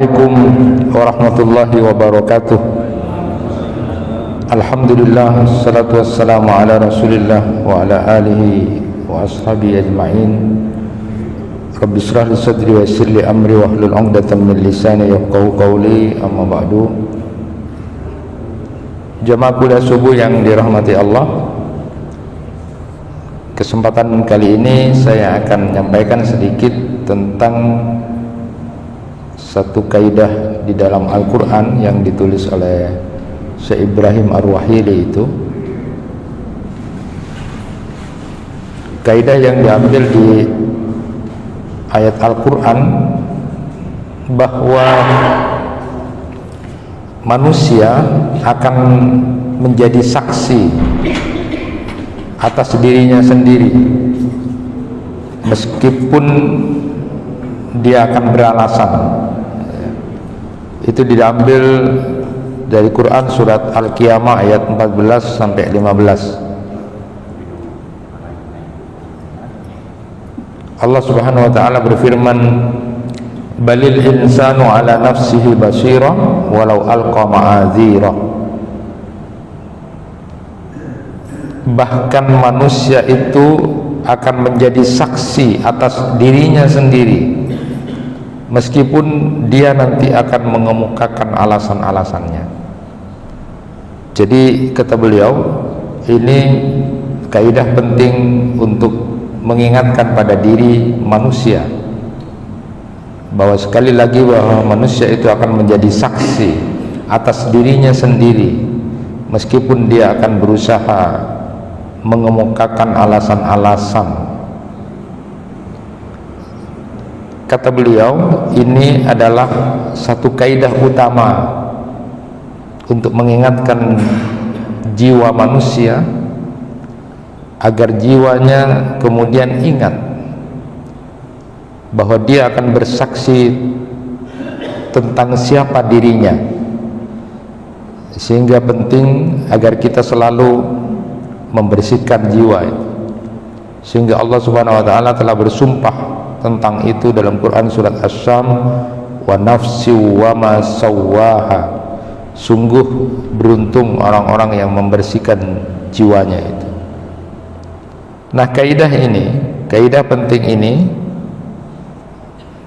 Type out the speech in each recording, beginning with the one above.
Assalamualaikum warahmatullahi wabarakatuh. Alhamdulillah, salatu wassalamu ala rasulillah wa ala alihi wa ashabihi ajma'in. Rabbi shrah li sadri wa yassir li amri wahlul 'uqdatam min lisani yafqahu qawli, amma ba'du. Jamaah kuliah subuh yang dirahmati Allah, kesempatan kali ini saya akan menyampaikan sedikit tentang satu kaidah di dalam Al-Quran yang ditulis oleh Syekh Ibrahim Ar-Ruhaili. Itu kaidah yang diambil di ayat Al-Quran bahwa manusia akan menjadi saksi atas dirinya sendiri meskipun dia akan beralasan. Itu diambil dari Quran surat Al-Qiyamah ayat 14 sampai 15. Allah Subhanahu wa taala berfirman, balil insanu ala nafsihi basira walau alqa ma'adzira. Bahkan manusia itu akan menjadi saksi atas dirinya sendiri meskipun dia nanti akan mengemukakan alasan-alasannya. Jadi kata beliau, ini kaidah penting untuk mengingatkan pada diri manusia bahwa sekali lagi bahwa manusia itu akan menjadi saksi atas dirinya sendiri meskipun dia akan berusaha mengemukakan alasan-alasan. Kata beliau, ini adalah satu kaidah utama untuk mengingatkan jiwa manusia agar jiwanya kemudian ingat bahwa dia akan bersaksi tentang siapa dirinya. Sehingga penting agar kita selalu membersihkan jiwa, sehingga Allah Subhanahu wa taala telah bersumpah tentang itu dalam Quran surat Asy-Syam, wa nafsi wa ma sawwaha. Sungguh beruntung orang-orang yang membersihkan jiwanya itu. Nah, kaidah ini, kaidah penting ini,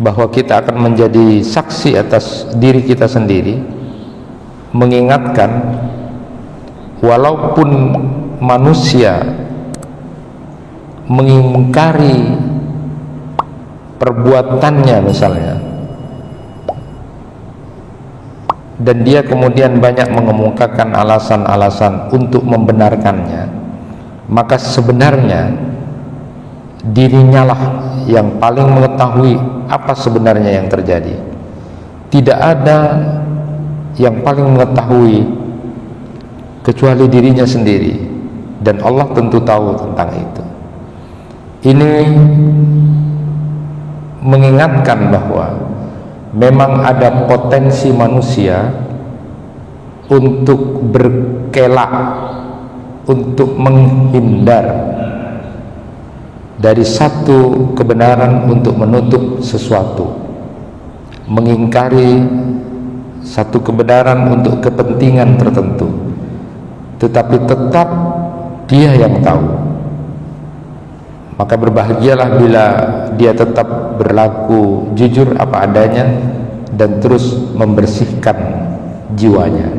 bahwa kita akan menjadi saksi atas diri kita sendiri, mengingatkan walaupun manusia mengingkari perbuatannya misalnya, dan dia kemudian banyak mengemukakan alasan-alasan untuk membenarkannya, maka sebenarnya dirinya lah yang paling mengetahui apa sebenarnya yang terjadi. Tidak ada yang paling mengetahui kecuali dirinya sendiri, dan Allah tentu tahu tentang itu. Ini mengingatkan bahwa memang ada potensi manusia untuk berkelak, untuk menghindar dari satu kebenaran untuk menutup sesuatu, mengingkari satu kebenaran untuk kepentingan tertentu, tetapi tetap dia yang tahu. Maka berbahagialah bila dia tetap berlaku jujur apa adanya dan terus membersihkan jiwanya.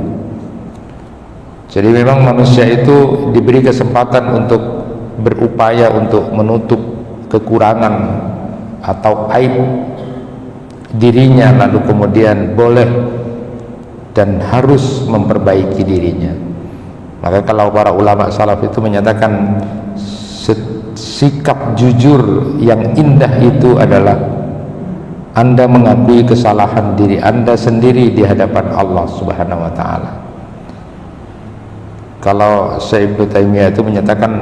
Jadi memang manusia itu diberi kesempatan untuk berupaya untuk menutup kekurangan atau aib dirinya, lalu kemudian boleh dan harus memperbaiki dirinya. Maka kalau para ulama salaf itu menyatakan sikap jujur yang indah itu adalah Anda mengakui kesalahan diri Anda sendiri di hadapan Allah Subhanahu wa taala. Kalau Syekh Ibnu Taimiyah itu menyatakan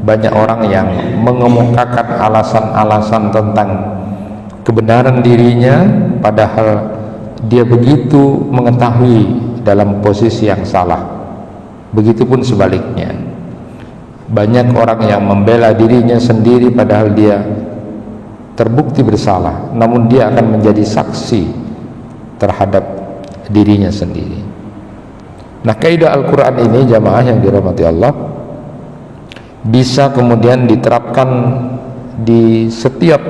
banyak orang yang mengemukakan alasan-alasan tentang kebenaran dirinya padahal dia begitu mengetahui dalam posisi yang salah. Begitupun sebaliknya, banyak orang yang membela dirinya sendiri padahal dia terbukti bersalah, namun dia akan menjadi saksi terhadap dirinya sendiri. Nah, kaidah Al-Quran ini jamaah yang dirahmati Allah bisa kemudian diterapkan di setiap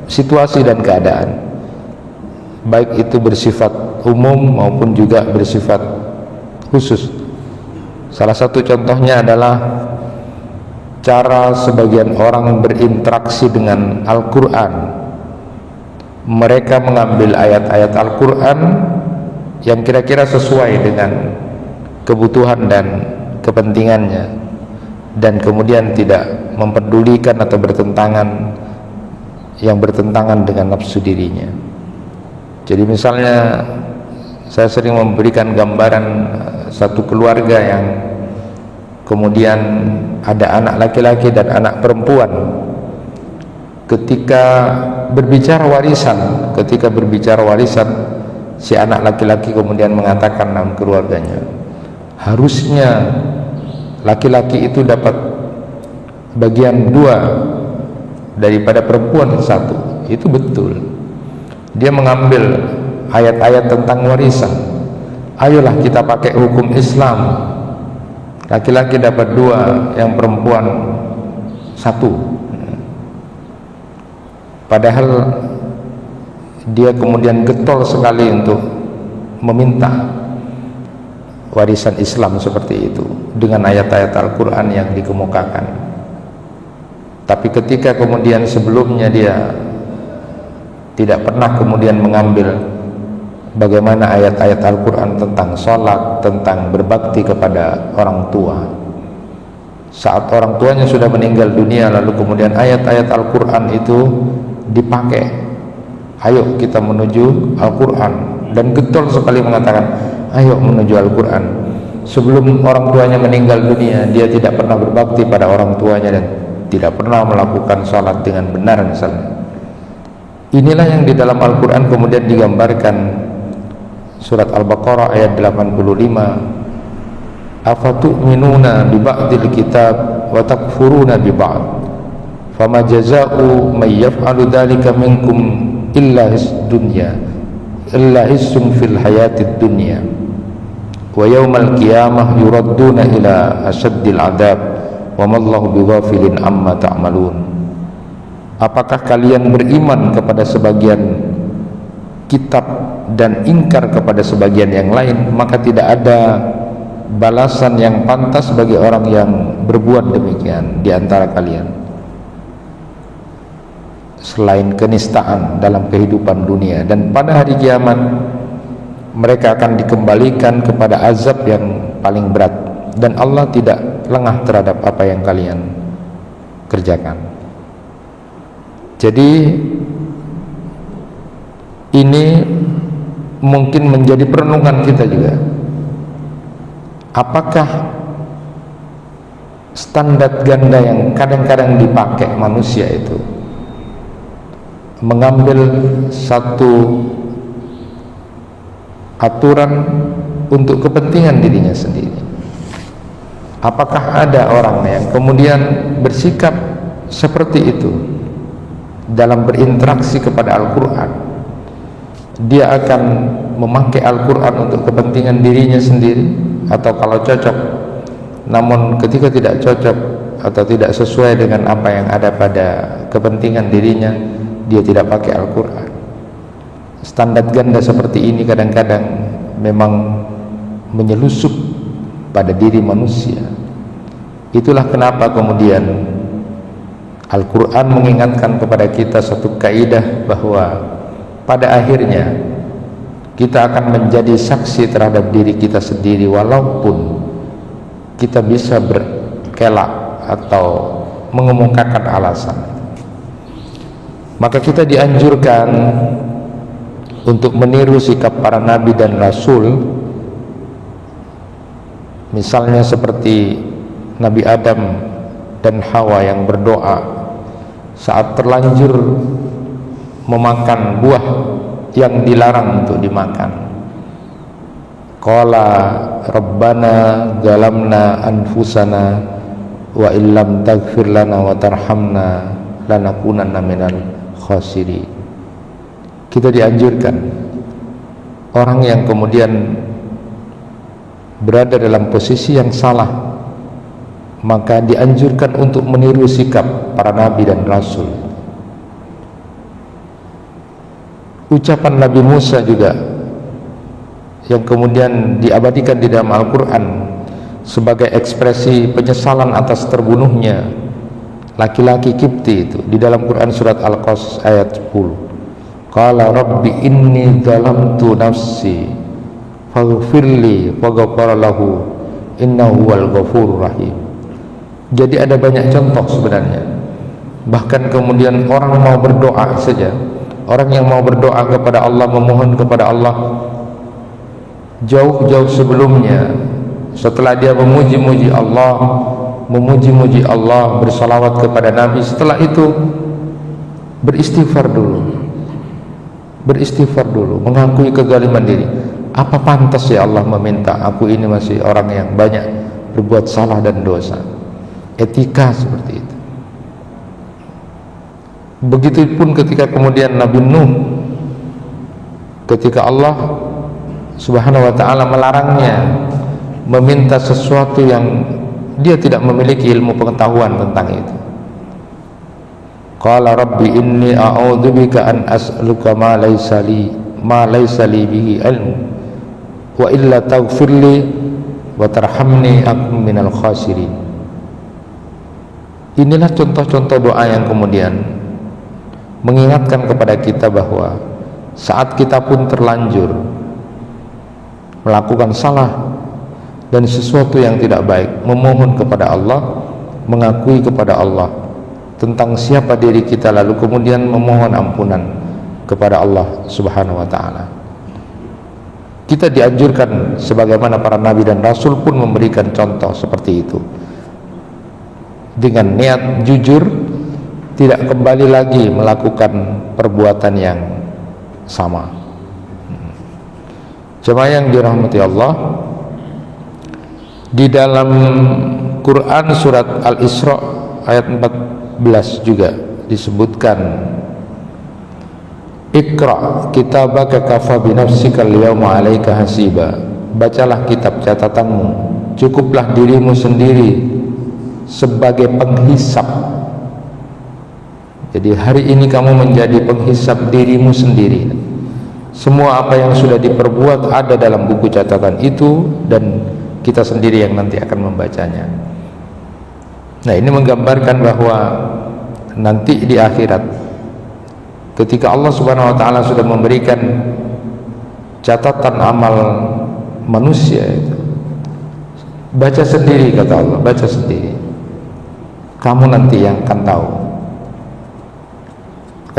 situasi dan keadaan, baik itu bersifat umum maupun juga bersifat khusus. Salah satu contohnya adalah cara sebagian orang berinteraksi dengan Al-Quran. Mereka mengambil ayat-ayat Al-Quran yang kira-kira sesuai dengan kebutuhan dan kepentingannya, dan kemudian tidak mempedulikan atau bertentangan dengan nafsu dirinya. Jadi misalnya saya sering memberikan gambaran satu keluarga yang kemudian ada anak laki-laki dan anak perempuan. Ketika berbicara warisan, si anak laki-laki kemudian mengatakan dalam keluarganya, harusnya laki-laki itu dapat bagian 2 daripada perempuan 1. Itu betul. Dia mengambil ayat-ayat tentang warisan. Ayolah kita pakai hukum Islam, laki-laki dapat 2, yang perempuan 1. Padahal dia kemudian getol sekali untuk meminta warisan Islam seperti itu dengan ayat-ayat Al-Quran yang dikemukakan. Tapi ketika kemudian sebelumnya dia tidak pernah kemudian mengambil bagaimana ayat-ayat Al-Quran tentang sholat, tentang berbakti kepada orang tua, saat orang tuanya sudah meninggal dunia, lalu kemudian ayat-ayat Al-Quran itu dipakai, ayo kita menuju Al-Quran, dan getol sekali mengatakan ayo menuju Al-Quran. Sebelum orang tuanya meninggal dunia, dia tidak pernah berbakti pada orang tuanya dan tidak pernah melakukan sholat dengan benar misalnya. Inilah yang di dalam Al-Quran kemudian digambarkan. Surat Al-Baqarah ayat 85, afatu'minuna bi ba'dil kitab wa takfuruna bi ba'd fama jazaa'u may yaf'alu dzalika minkum illa hissun fil hayatid dunya wa yaumal qiyamah yuradduna ila asyaddil adab wa mallahu bighafilin amma ta'malun. Apakah kalian beriman kepada sebagian kitab dan ingkar kepada sebagian yang lain, maka tidak ada balasan yang pantas bagi orang yang berbuat demikian di antara kalian selain kenistaan dalam kehidupan dunia, dan pada hari kiamat mereka akan dikembalikan kepada azab yang paling berat, dan Allah tidak lengah terhadap apa yang kalian kerjakan. Jadi ini mungkin menjadi perenungan kita juga. Apakah standar ganda yang kadang-kadang dipakai manusia itu mengambil satu aturan untuk kepentingan dirinya sendiri? Apakah ada orang yang kemudian bersikap seperti itu dalam berinteraksi kepada Al-Quran? Dia akan memakai Al-Quran untuk kepentingan dirinya sendiri, atau kalau cocok, namun ketika tidak cocok atau tidak sesuai dengan apa yang ada pada kepentingan dirinya, dia tidak pakai Al-Quran. Standar ganda seperti ini kadang-kadang memang menyelusup pada diri manusia. Itulah kenapa kemudian Al-Quran mengingatkan kepada kita satu kaidah, bahwa pada akhirnya kita akan menjadi saksi terhadap diri kita sendiri, walaupun kita bisa berkelak atau mengemukakan alasan. Maka kita dianjurkan untuk meniru sikap para nabi dan rasul, misalnya seperti Nabi Adam dan Hawa yang berdoa saat terlanjur memakan buah yang dilarang untuk dimakan. Qala Rabbana zalamna anfusana wa illam taghfir lana wa tarhamna lanakunanna minal khasirin. Kita dianjurkan orang yang kemudian berada dalam posisi yang salah, maka dianjurkan untuk meniru sikap para nabi dan rasul. Ucapan Nabi Musa juga yang kemudian diabadikan di dalam Al-Quran sebagai ekspresi penyesalan atas terbunuhnya laki-laki Kipti itu di dalam Quran surat Al-Qasas ayat 10. Qala rabbi inni zalamtu nafsi faghfirli faghfara lahu innahu wal ghafurur rahim. Jadi ada banyak contoh sebenarnya. Bahkan kemudian orang mau berdoa saja, orang yang mau berdoa kepada Allah, memohon kepada Allah jauh-jauh sebelumnya, setelah dia memuji-muji Allah, bersalawat kepada Nabi, setelah itu beristighfar dulu, mengakui kezaliman diri. Apa pantas ya Allah meminta aku ini masih orang yang banyak berbuat salah dan dosa? Etika seperti itu. Begitupun ketika kemudian Nabi Nuh, ketika Allah Subhanahu wa ta'ala melarangnya meminta sesuatu yang dia tidak memiliki ilmu pengetahuan tentang itu. Qala rabbi inni a'udzubika an as'aluka ma laysa li bihi ilmu wa illa taghfirli wa tarhamni akun minal khasirin. Inilah contoh-contoh doa yang kemudian mengingatkan kepada kita bahwa saat kita pun terlanjur melakukan salah dan sesuatu yang tidak baik, memohon kepada Allah, mengakui kepada Allah tentang siapa diri kita, lalu kemudian memohon ampunan kepada Allah Subhanahu wa ta'ala. Kita dianjurkan sebagaimana para nabi dan rasul pun memberikan contoh seperti itu, dengan niat jujur, tidak kembali lagi melakukan perbuatan yang sama. Jemaah yang dirahmati Allah, di dalam Quran surat Al-Isra ayat 14 juga disebutkan, Iqra kitabaka kafa binafsika al-yawma 'alaika hasiba. Bacalah kitab catatanmu, cukuplah dirimu sendiri sebagai penghisap. Jadi hari ini kamu menjadi penghisap dirimu sendiri. Semua apa yang sudah diperbuat ada dalam buku catatan itu, dan kita sendiri yang nanti akan membacanya. Nah, ini menggambarkan bahwa nanti di akhirat, ketika Allah Subhanahu wa ta'ala sudah memberikan catatan amal manusia itu, baca sendiri, kata Allah, baca sendiri, kamu nanti yang akan tahu.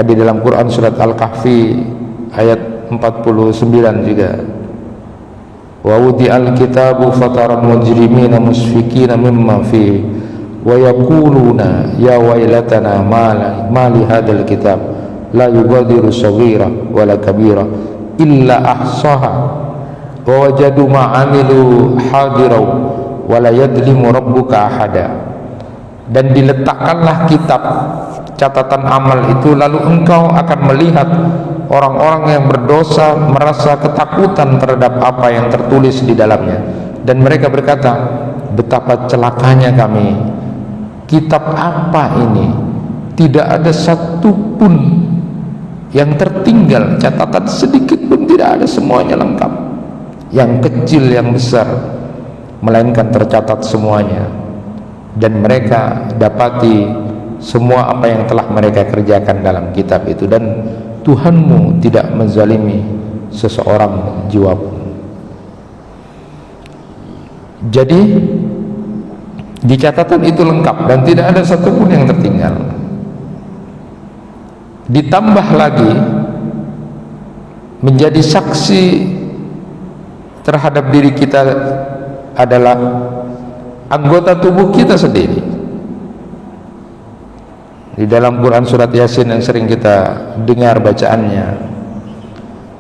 Di dalam Quran surat Al-Kahfi ayat 49 juga, wa wudi'al kitabu fataral mujrimina musfikina mimma fi wa yaquluna ya wailatana ma li hadzal kitab la yughadiru saghira wala kabira illa ahsaha wa wajadu ma amilu hadiran wa la yadlimu rabbuka ahada. Dan diletakkanlah kitab catatan amal itu, lalu engkau akan melihat orang-orang yang berdosa merasa ketakutan terhadap apa yang tertulis di dalamnya, dan mereka berkata, betapa celakanya kami, kitab apa ini, tidak ada satupun yang tertinggal, catatan sedikit pun tidak ada, semuanya lengkap, yang kecil yang besar, melainkan tercatat semuanya. Dan mereka dapati semua apa yang telah mereka kerjakan dalam kitab itu, dan Tuhanmu tidak menzalimi seseorang jiwa pun. Jadi di catatan itu lengkap dan tidak ada satupun yang tertinggal. Ditambah lagi menjadi saksi terhadap diri kita adalah anggota tubuh kita sendiri. Di dalam Quran surat Yasin yang sering kita dengar bacaannya,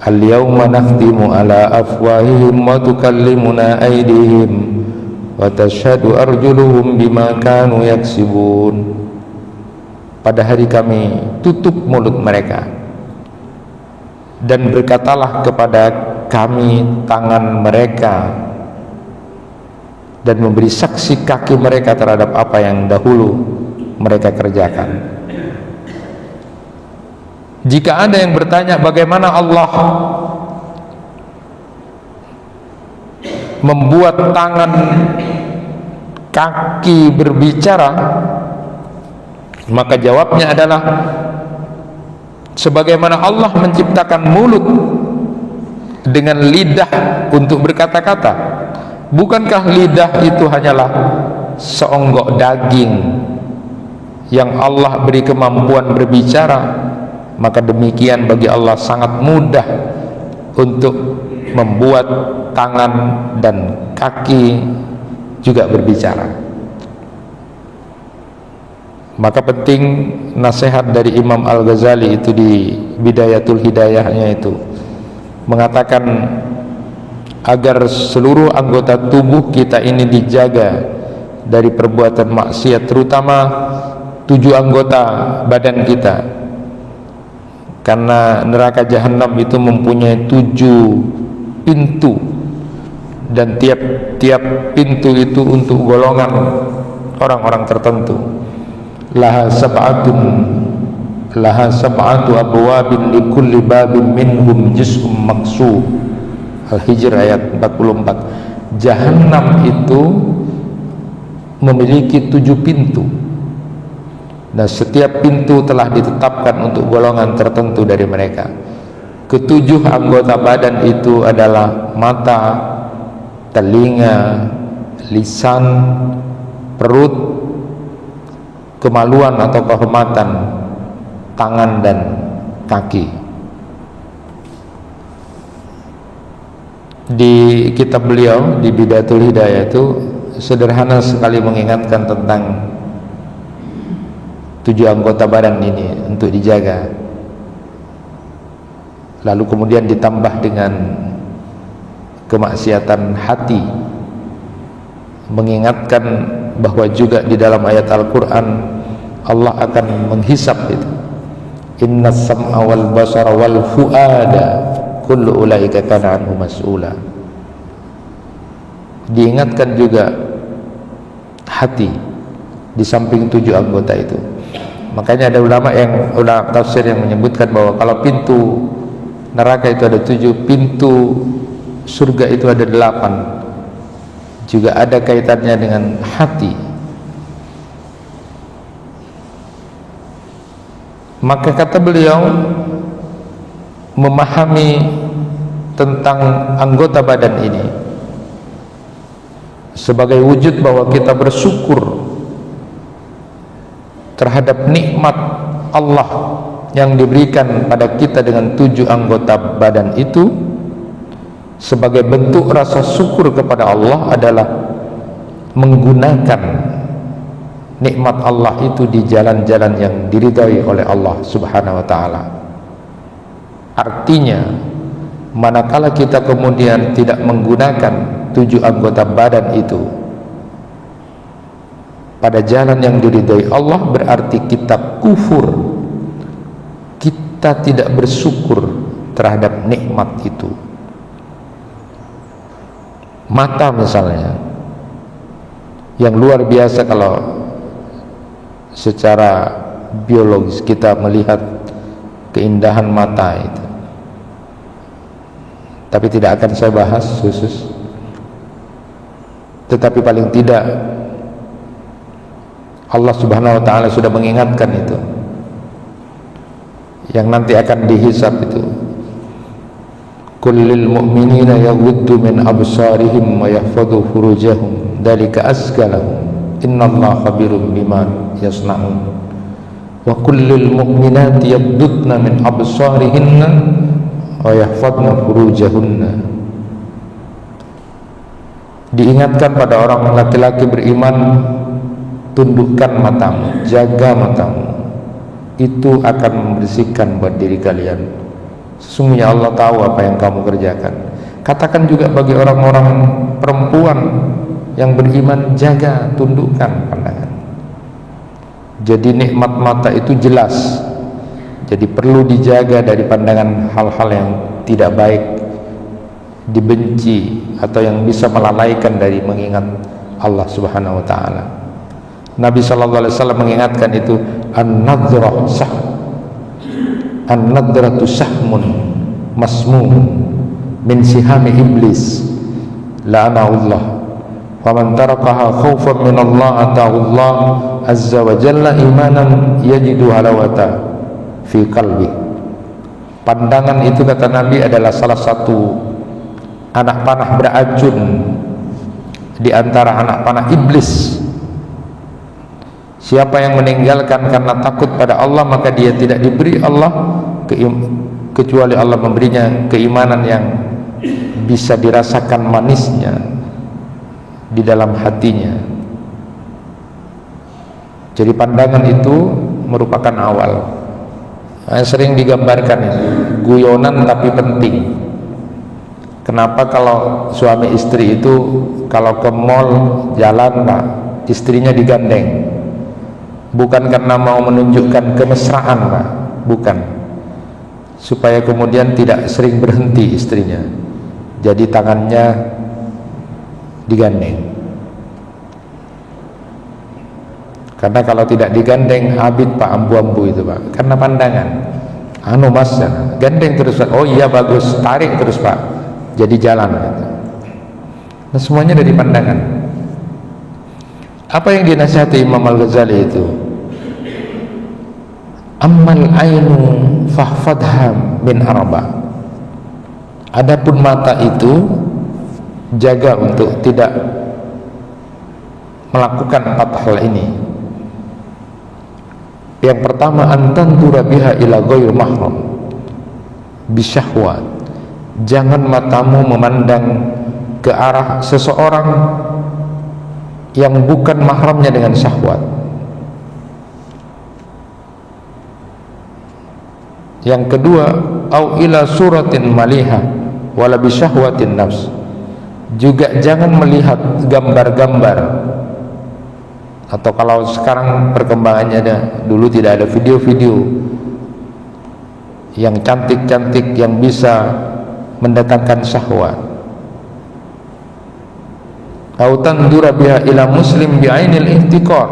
al-yawma nakhtimu ala afwahihim wa tukallimuna aydihim wa tashhadu arjuluhum bima kanu yaksibun. Pada hari kami tutup mulut mereka, dan berkatalah kepada kami tangan mereka dan memberi saksi kaki mereka terhadap apa yang dahulu mereka kerjakan. Jika ada yang bertanya bagaimana Allah membuat tangan kaki berbicara, maka jawabnya adalah sebagaimana Allah menciptakan mulut dengan lidah untuk berkata-kata. Bukankah lidah itu hanyalah seonggok daging yang Allah beri kemampuan berbicara? Maka demikian bagi Allah sangat mudah untuk membuat tangan dan kaki juga berbicara. Maka penting nasihat dari Imam Al-Ghazali itu di Bidayatul Hidayahnya itu mengatakan agar seluruh anggota tubuh kita ini dijaga dari perbuatan maksiat, terutama 7 anggota badan kita, karena neraka jahanam itu mempunyai 7 pintu dan tiap pintu itu untuk golongan orang-orang tertentu. Laha sab'atu abwabin likulli babin minhum juz'um maqsum. Al-Hijr ayat 44. Jahannam itu memiliki 7 pintu, dan setiap pintu telah ditetapkan untuk golongan tertentu dari mereka. Ketujuh anggota badan itu adalah mata, telinga, lisan, perut, kemaluan atau kehormatan, tangan dan kaki. Di kitab beliau di Bidayatul Hidayah itu sederhana sekali mengingatkan tentang 7 anggota badan ini untuk dijaga, lalu kemudian ditambah dengan kemaksiatan hati, mengingatkan bahwa juga di dalam ayat Al-Quran Allah akan menghisap itu, inna sam'a wal basara wal fu'ada kullu ulaika kana anhu mas'ula. Diingatkan juga hati di samping 7 anggota itu. Makanya ada ulama tafsir yang menyebutkan bahwa kalau pintu neraka itu ada 7, pintu surga itu ada 8. Juga ada kaitannya dengan hati. Maka kata beliau, memahami tentang anggota badan ini sebagai wujud bahwa kita bersyukur terhadap nikmat Allah yang diberikan pada kita dengan 7 anggota badan itu, sebagai bentuk rasa syukur kepada Allah adalah menggunakan nikmat Allah itu di jalan-jalan yang diridhai oleh Allah Subhanahu wa ta'ala. Artinya, manakala kita kemudian tidak menggunakan 7 anggota badan itu pada jalan yang diridhai Allah, berarti kita kufur, kita tidak bersyukur terhadap nikmat itu. Mata misalnya, yang luar biasa kalau secara biologis kita melihat keindahan mata itu, tapi tidak akan saya bahas khusus. Tetapi paling tidak Allah Subhanahu wa ta'ala sudah mengingatkan itu, yang nanti akan dihisab itu, kullil mu'minina yaghuddu min absarihim wa yahfadhu furujahum dzalika azka lahum innallaha khabirum bima yasna'un wa kullil mu'minati yaghuddna min absarihinna wa yahfadna furujahunna. Diingatkan pada orang laki-laki beriman, tundukkan matamu, jaga matamu, itu akan membersihkan buat diri kalian. Sesungguhnya Allah tahu apa yang kamu kerjakan. Katakan juga bagi orang-orang perempuan yang beriman, jaga, tundukkan pandangan. Jadi nikmat mata itu jelas, jadi perlu dijaga dari pandangan hal-hal yang tidak baik, dibenci atau yang bisa melalaikan dari mengingat Allah Subhanahu wa taala. Nabi sallallahu alaihi wasallam mengingatkan itu, an-nadrah sah, an-nadratu sahmun masmum min sihami iblis la'anahullah wa man tarakaha khaufan min Allah ata'allah azza wa jalla imanan yajidu halawata fi qalbi. Pandangan itu, kata Nabi, adalah salah satu anak panah beracun di antara anak panah iblis. Siapa yang meninggalkan karena takut pada Allah, maka dia tidak diberi Allah kecuali Allah memberinya keimanan yang bisa dirasakan manisnya di dalam hatinya. Jadi pandangan itu merupakan awal. Sering digambarkan ini guyonan tapi penting. Kenapa kalau suami istri itu kalau ke mall jalan, Pak, istrinya digandeng? Bukan karena mau menunjukkan kemesraan, Pak, bukan. Supaya kemudian tidak sering berhenti istrinya, jadi tangannya digandeng. Karena kalau tidak digandeng abid, Pak, ambu-ambu itu, Pak, karena pandangan. Anu mas, gandeng terus, Pak. Oh iya bagus, tarik terus, Pak, jadi jalan gitu. Nah, semuanya dari pandangan. Apa yang dinasihati Imam Al-Ghazali itu, ammal ainu fahfadha min arba. Adapun mata itu jaga untuk tidak melakukan 4 hal ini. Yang pertama, antandura biha ila ghairi mahram bisyahwat. Jangan matamu memandang ke arah seseorang yang bukan mahramnya dengan syahwat. Yang kedua, au ila suratin maliha wala bisyahwatin nafs. Juga jangan melihat gambar-gambar, atau kalau sekarang perkembangannya ada, dulu tidak ada video-video yang cantik-cantik yang bisa mendatangkan syahwat. Au tandura biha ila muslim bi'ainil ihtiqar.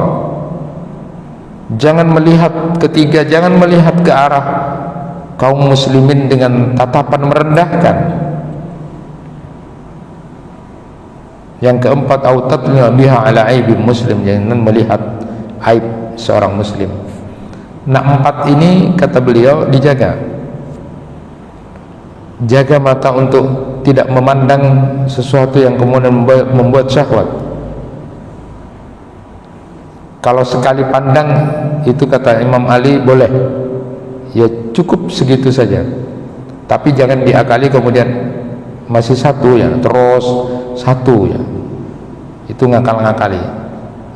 Jangan melihat, ketiga, jangan melihat ke arah kaum muslimin dengan tatapan merendahkan. Yang keempat, au tatla biha ala aibi muslim, jangan melihat aib seorang muslim. Nah, 4 ini kata beliau dijaga. Jaga mata untuk tidak memandang sesuatu yang kemudian membuat syahwat. Kalau sekali pandang itu, kata Imam Ali, boleh, ya cukup segitu saja. Tapi jangan diakali kemudian masih satu ya, terus satu ya, itu ngakal-ngakali.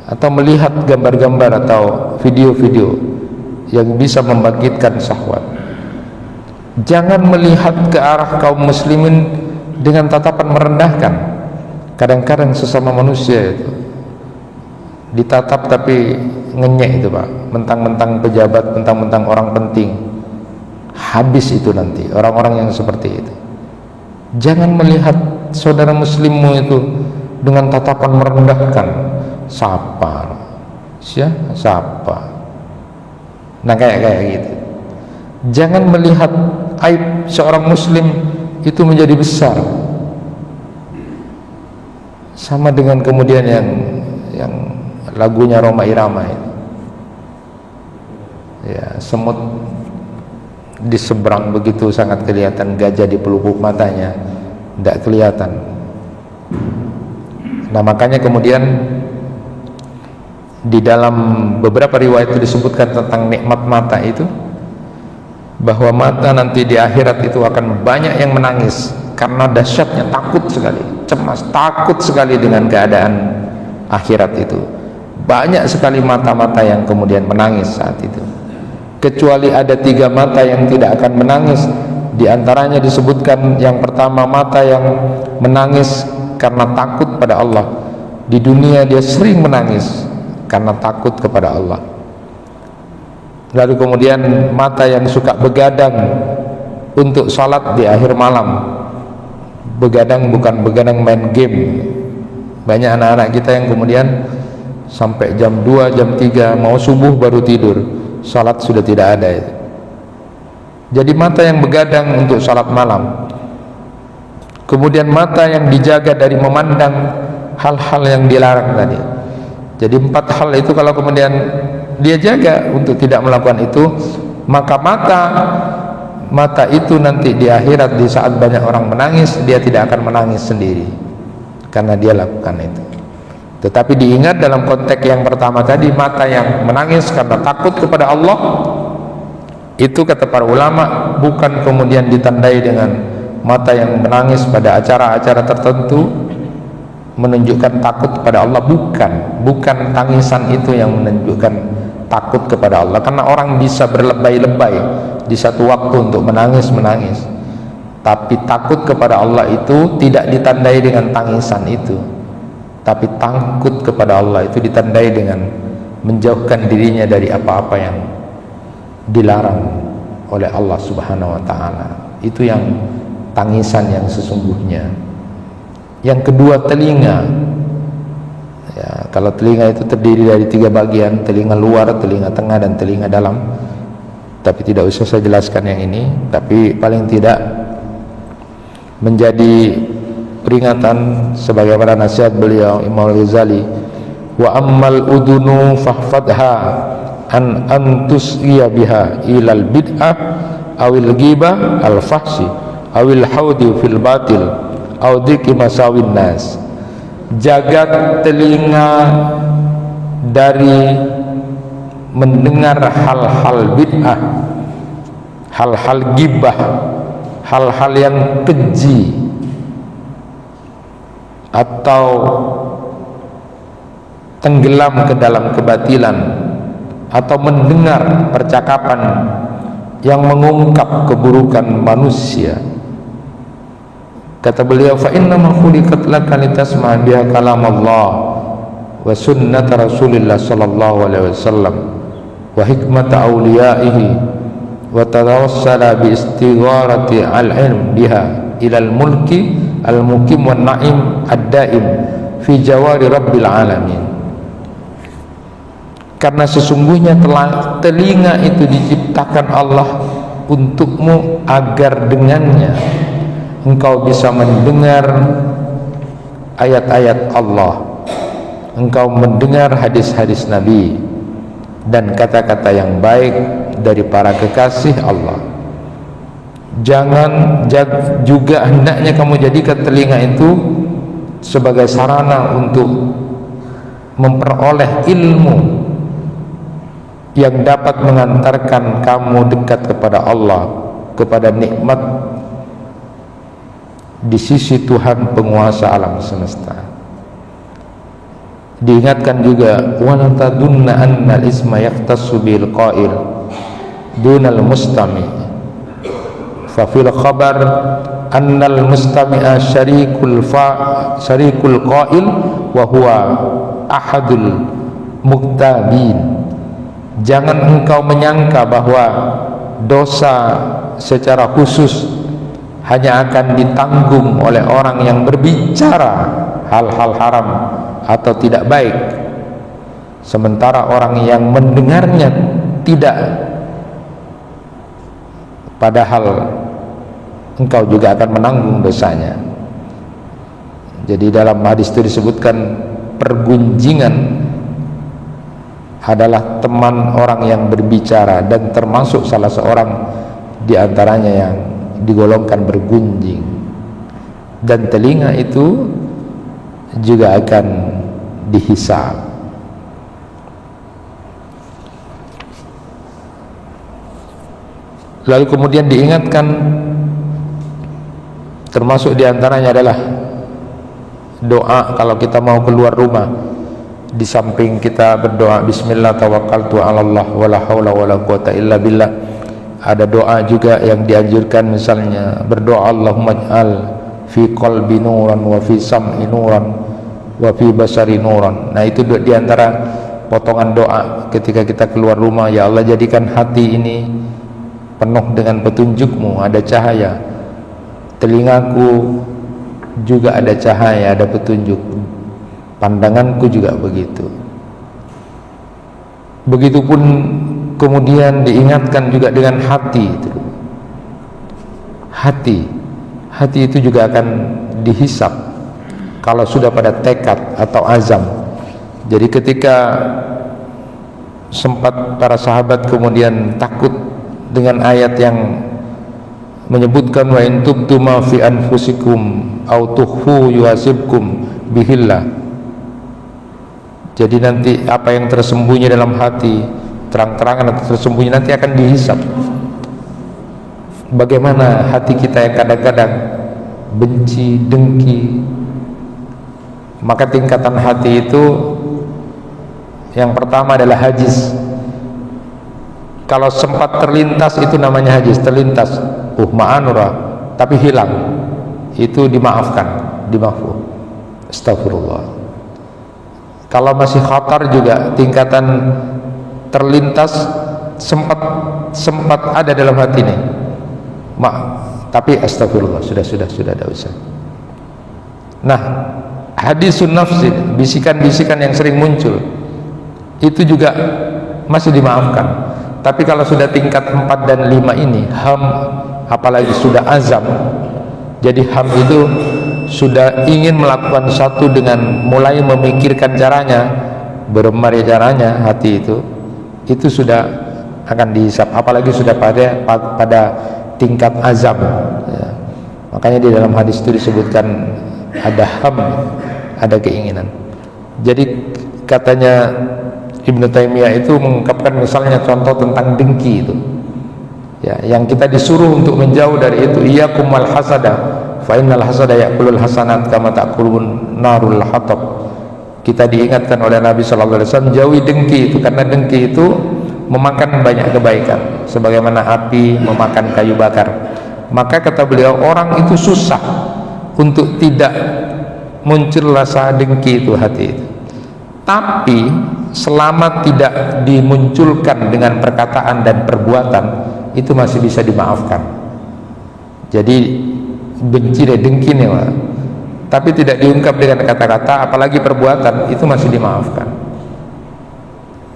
Atau melihat gambar-gambar atau video-video yang bisa membangkitkan syahwat. Jangan melihat ke arah kaum muslimin dengan tatapan merendahkan. Kadang-kadang sesama manusia itu ditatap tapi ngenyek itu, Pak, mentang-mentang pejabat, mentang-mentang orang penting. Habis itu nanti orang-orang yang seperti itu. Jangan melihat saudara muslimmu itu dengan tatapan merendahkan. Sapa, siapa? Nah, kayak gitu. Jangan melihat aib seorang muslim itu menjadi besar. Sama dengan kemudian yang lagunya Roma Irama itu. Ya, semut di seberang begitu sangat kelihatan, gajah di pelupuk matanya tidak kelihatan. Nah, makanya kemudian di dalam beberapa riwayat itu disebutkan tentang nikmat mata itu, bahwa mata nanti di akhirat itu akan banyak yang menangis karena dahsyatnya, takut sekali, cemas, takut sekali dengan keadaan akhirat itu. Banyak sekali mata-mata yang kemudian menangis saat itu. Kecuali ada 3 mata yang tidak akan menangis. Di antaranya disebutkan yang pertama, mata yang menangis karena takut pada Allah. Di dunia dia sering menangis karena takut kepada Allah. Lalu kemudian mata yang suka begadang untuk salat di akhir malam, begadang bukan begadang main game. Banyak anak-anak kita yang kemudian sampai jam 2, jam 3 mau subuh baru tidur, salat sudah tidak ada itu. Jadi mata yang begadang untuk salat malam, kemudian mata yang dijaga dari memandang hal-hal yang dilarang tadi. Jadi 4 hal itu kalau kemudian dia jaga untuk tidak melakukan itu, maka mata itu nanti di akhirat, di saat banyak orang menangis, dia tidak akan menangis sendiri karena dia lakukan itu. Tetapi diingat dalam konteks yang pertama tadi, mata yang menangis karena takut kepada Allah, itu kata para ulama bukan kemudian ditandai dengan mata yang menangis pada acara-acara tertentu menunjukkan takut kepada Allah. Bukan tangisan itu yang menunjukkan takut kepada Allah, karena orang bisa berlebay-lebay di satu waktu untuk menangis, tapi takut kepada Allah itu tidak ditandai dengan tangisan itu, tapi takut kepada Allah itu ditandai dengan menjauhkan dirinya dari apa-apa yang dilarang oleh Allah Subhanahu wa ta'ala. Itu yang tangisan yang sesungguhnya. Yang kedua, telinga. Ya, kalau telinga itu terdiri dari 3 bagian, telinga luar, telinga tengah, dan telinga dalam. Tapi tidak usah saya jelaskan yang ini, tapi paling tidak menjadi peringatan sebagaimana nasihat beliau Imam Al-Ghazali, wa ammal udunu fahfadha an antus'iya biha ilal bid'ah awil ghibah al fahsi awil haudi fil batil aw dzikri masawin nas. Jaga telinga dari mendengar hal-hal bid'ah, hal-hal ghibah, hal-hal yang keji, atau tenggelam ke dalam kebatilan, atau mendengar percakapan yang mengungkap keburukan manusia. Kata beliau, fa inna ma khuliqat laka litasma' biha kalam Allah wa sunnat Rasulillah sallallahu alaihi wasallam wa hikmat awliyaihi wa tawassala bi istigharati al-ilm biha ila al-mulki al-mukim wan na'im ad-daim fi jawari rabbil alamin. Karena sesungguhnya telinga itu diciptakan Allah untukmu agar dengannya engkau bisa mendengar ayat-ayat Allah, engkau mendengar hadis-hadis Nabi dan kata-kata yang baik dari para kekasih Allah. Jangan juga hendaknya kamu jadikan telinga itu sebagai sarana untuk memperoleh ilmu yang dapat mengantarkan kamu dekat kepada Allah, kepada nikmat di sisi Tuhan penguasa alam semesta. Diingatkan juga, wa tadunna anna al-isma yaqtasu bil qail dunal mustami fa fil khabar anna al-mustami'a syarikul qail wa huwa ahadul muktabin. Jangan engkau menyangka bahwa dosa secara khusus hanya akan ditanggung oleh orang yang berbicara hal-hal haram atau tidak baik, sementara orang yang mendengarnya tidak. Padahal engkau juga akan menanggung dosanya. Jadi dalam hadis itu disebutkan pergunjingan adalah teman orang yang berbicara, dan termasuk salah seorang di antaranya yang digolongkan bergunjing. Dan telinga itu juga akan dihisab. Lalu kemudian diingatkan, termasuk diantaranya adalah doa kalau kita mau keluar rumah. Di samping kita berdoa bismillah tawakkaltu 'alallah wala haula wala quwata illa billah, ada doa juga yang dianjurkan, misalnya berdoa Allahumma ij'al fi qalbi nuran wa fi sam'i nuran wa fi basari nuran. Nah, itu di antara potongan doa ketika kita keluar rumah. Ya Allah, jadikan hati ini penuh dengan petunjuk-Mu, ada cahaya, telingaku juga ada cahaya, ada petunjuk. Pandanganku juga begitu. Begitupun kemudian diingatkan juga dengan hati itu. Hati itu juga akan dihisap kalau sudah pada tekad atau azam. Jadi ketika sempat para sahabat kemudian takut dengan ayat yang menyebutkan wa in tubdu ma fi anfusikum au tukhfu yuhasibkum bihillah. Jadi nanti apa yang tersembunyi dalam hati, terang-terangan atau tersembunyi, nanti akan dihisap. Bagaimana hati kita yang kadang-kadang benci, dengki. Maka tingkatan hati itu yang pertama adalah hajiz. Kalau sempat terlintas itu namanya hajiz, terlintas ma'anura, tapi hilang, itu dimaafkan, dimaafkan. Astagfirullah. Kalau masih khatar juga tingkatan terlintas sempat ada dalam hati ini, tapi astagfirullah, sudah tidak usah. Nah, hadisun nafsi, bisikan-bisikan yang sering muncul itu juga masih dimaafkan. Tapi kalau sudah tingkat 4 dan 5 ini, ham, apalagi sudah azam, jadi ham itu sudah ingin melakukan satu dengan mulai memikirkan caranya, beremari caranya, hati itu sudah akan dihisap. Apalagi sudah pada tingkat azam ya. Makanya di dalam hadis itu disebutkan ada ham, ada keinginan. Jadi katanya Ibnu Taimiyah itu mengungkapkan misalnya contoh tentang dengki itu ya, yang kita disuruh untuk menjauh dari itu. Iyyakum wal hasada fa innal hasada ya'kulul hasanat kama ta'kulun narul hatab. Kita diingatkan oleh Nabi sallallahu alaihi wasallam, jauhi dengki itu, karena dengki itu memakan banyak kebaikan sebagaimana api memakan kayu bakar. Maka kata beliau, orang itu susah untuk tidak muncul rasa dengki itu hati itu. Tapi selama tidak dimunculkan dengan perkataan dan perbuatan, itu masih bisa dimaafkan. Jadi benci dan dengki nih, tapi tidak diungkap dengan kata-kata, apalagi perbuatan, itu masih dimaafkan,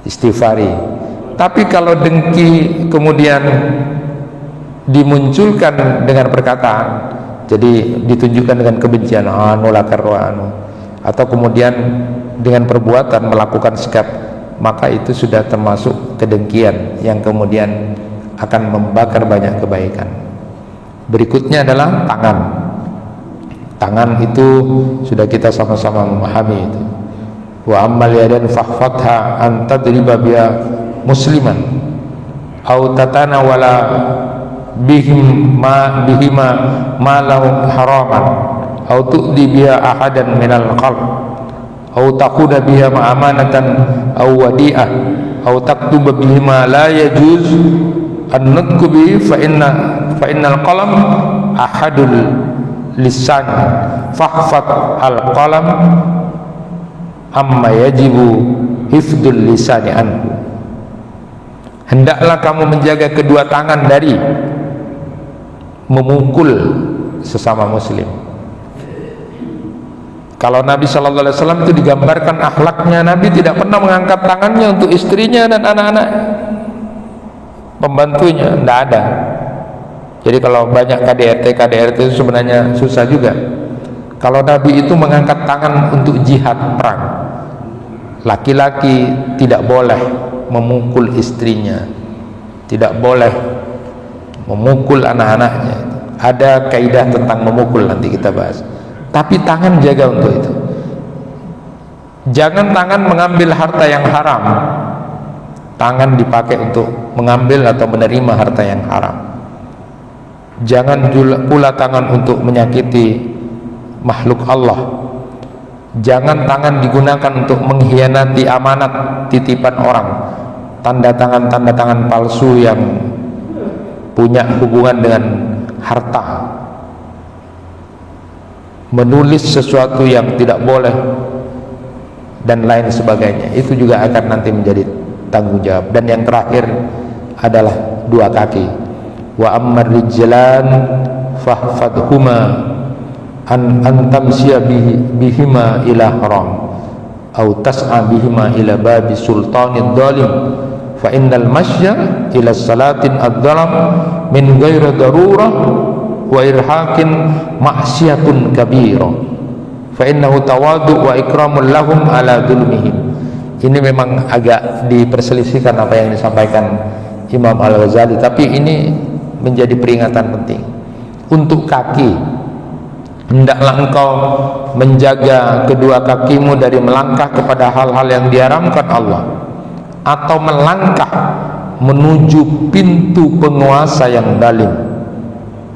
istighfari. Tapi kalau dengki kemudian dimunculkan dengan perkataan, jadi ditunjukkan dengan kebencian, atau kemudian dengan perbuatan melakukan sikap, maka itu sudah termasuk kedengkian yang kemudian akan membakar banyak kebaikan. Berikutnya adalah tangan. Tangan itu sudah kita sama-sama memahami itu. Wa ammal yadan fahfatha an tadriba biha musliman au tatanawala bihima ma lahu haraman au tu'di biha ahadan minal qalb au taquda biha ma'amanatan au wadi'ah au taktuba bihima la yajuz an-nutqu bihi fa innal qalam ahadul lisan fahfat al-qalam amma yajibu hifdul lisani anhu. Hendaklah kamu menjaga kedua tangan dari memukul sesama muslim. Kalau Nabi Shallallahu Alaihi Wasallam itu digambarkan akhlaknya, Nabi tidak pernah mengangkat tangannya untuk istrinya dan anak-anak pembantunya, tidak ada. Jadi kalau banyak KDRT itu sebenarnya susah juga. Kalau Nabi itu mengangkat tangan untuk jihad perang, laki-laki tidak boleh memukul istrinya, tidak boleh memukul anak-anaknya. Ada kaidah tentang memukul, nanti kita bahas. Tapi tangan jaga untuk itu. Jangan tangan mengambil harta yang haram. Tangan dipakai untuk mengambil atau menerima harta yang haram. Jangan pula tangan untuk menyakiti makhluk Allah. Jangan tangan digunakan untuk mengkhianati amanat titipan orang. Tanda tangan palsu yang punya hubungan dengan harta, menulis sesuatu yang tidak boleh dan lain sebagainya, itu juga akan nanti menjadi tanggung jawab. Dan yang terakhir adalah dua kaki. Wa ammar rijlan fahfadhuma an tamsiya bihima ila haram au tas'a bihima ila babi sultanin dhalim fa innal masya ila salatin adzalam min ghairi darurah wa irhaqin ma'siyatun kabira fa innahu tawadu wa ikramul lahum ala dzulmihim. Ini memang agak diperselisihkan apa yang disampaikan Imam Al-Ghazali, tapi ini menjadi peringatan penting untuk kaki. Hendaklah engkau menjaga kedua kakimu dari melangkah kepada hal-hal yang diharamkan Allah, atau melangkah menuju pintu penguasa yang zalim.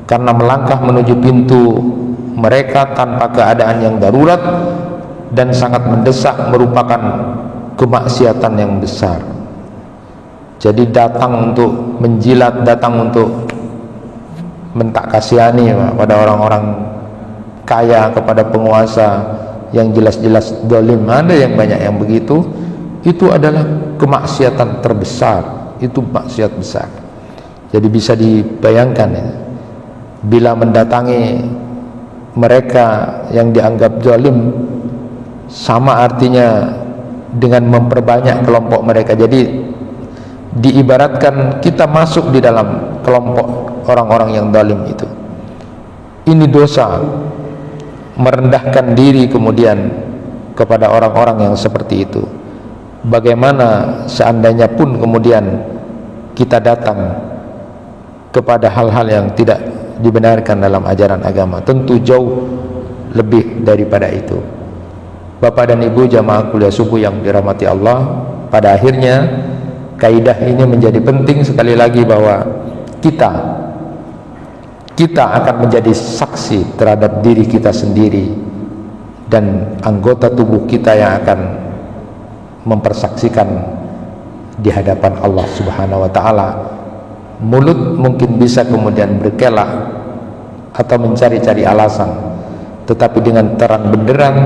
Karena melangkah menuju pintu mereka tanpa keadaan yang darurat dan sangat mendesak merupakan kemaksiatan yang besar. Jadi datang untuk menjilat, datang untuk mentak kasihani pada orang-orang kaya, kepada penguasa yang jelas-jelas zalim. Ada yang banyak yang begitu. Itu adalah kemaksiatan terbesar. Itu maksiat besar. Jadi bisa dibayangkan ya, bila mendatangi mereka yang dianggap zalim, sama artinya dengan memperbanyak kelompok mereka. Jadi diibaratkan kita masuk di dalam kelompok orang-orang yang zalim itu. Ini dosa, merendahkan diri kemudian kepada orang-orang yang seperti itu. Bagaimana seandainya pun kemudian kita datang kepada hal-hal yang tidak dibenarkan dalam ajaran agama, tentu jauh lebih daripada itu. Bapak dan Ibu jamaah kuliah subuh yang dirahmati Allah, pada akhirnya kaidah ini menjadi penting sekali lagi bahwa kita akan menjadi saksi terhadap diri kita sendiri dan anggota tubuh kita yang akan mempersaksikan di hadapan Allah Subhanahu wa taala. Mulut mungkin bisa kemudian berkelak atau mencari-cari alasan, tetapi dengan terang benderang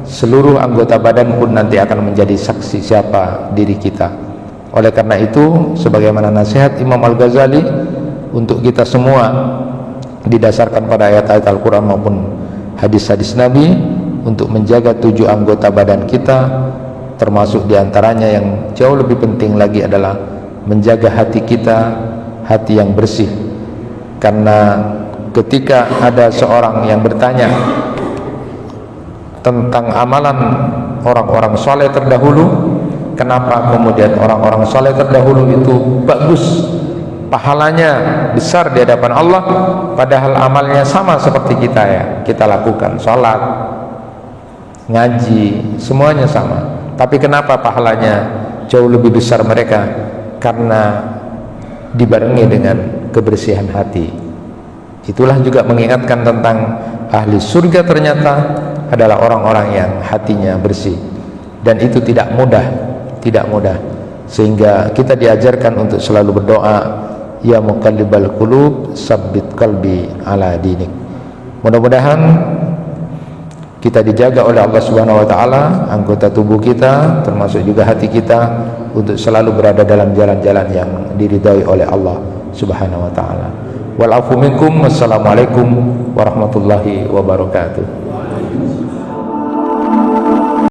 seluruh anggota badan pun nanti akan menjadi saksi siapa diri kita. Oleh karena itu, sebagaimana nasihat Imam Al-Ghazali untuk kita semua didasarkan pada ayat-ayat Al-Quran maupun hadis-hadis Nabi, untuk menjaga 7 anggota badan kita, termasuk diantaranya yang jauh lebih penting lagi adalah menjaga hati kita, hati yang bersih. Karena ketika ada seorang yang bertanya tentang amalan orang-orang soleh terdahulu, kenapa kemudian orang-orang soleh terdahulu itu bagus, pahalanya besar di hadapan Allah, padahal amalnya sama seperti kita ya, kita lakukan sholat, ngaji, semuanya sama, tapi kenapa pahalanya jauh lebih besar mereka? Karena dibarengi dengan kebersihan hati. Itulah juga mengingatkan tentang ahli surga ternyata adalah orang-orang yang hatinya bersih, dan itu tidak mudah, sehingga kita diajarkan untuk selalu berdoa, ya muqallibal qulub sabbit qalbi ala dinik. Mudah-mudahan kita dijaga oleh Allah Subhanahu wa taala, anggota tubuh kita termasuk juga hati kita, untuk selalu berada dalam jalan-jalan yang diridhai oleh Allah Subhanahu wa taala. Wal afu minkum. Wassalamualaikum warahmatullahi wabarakatuh.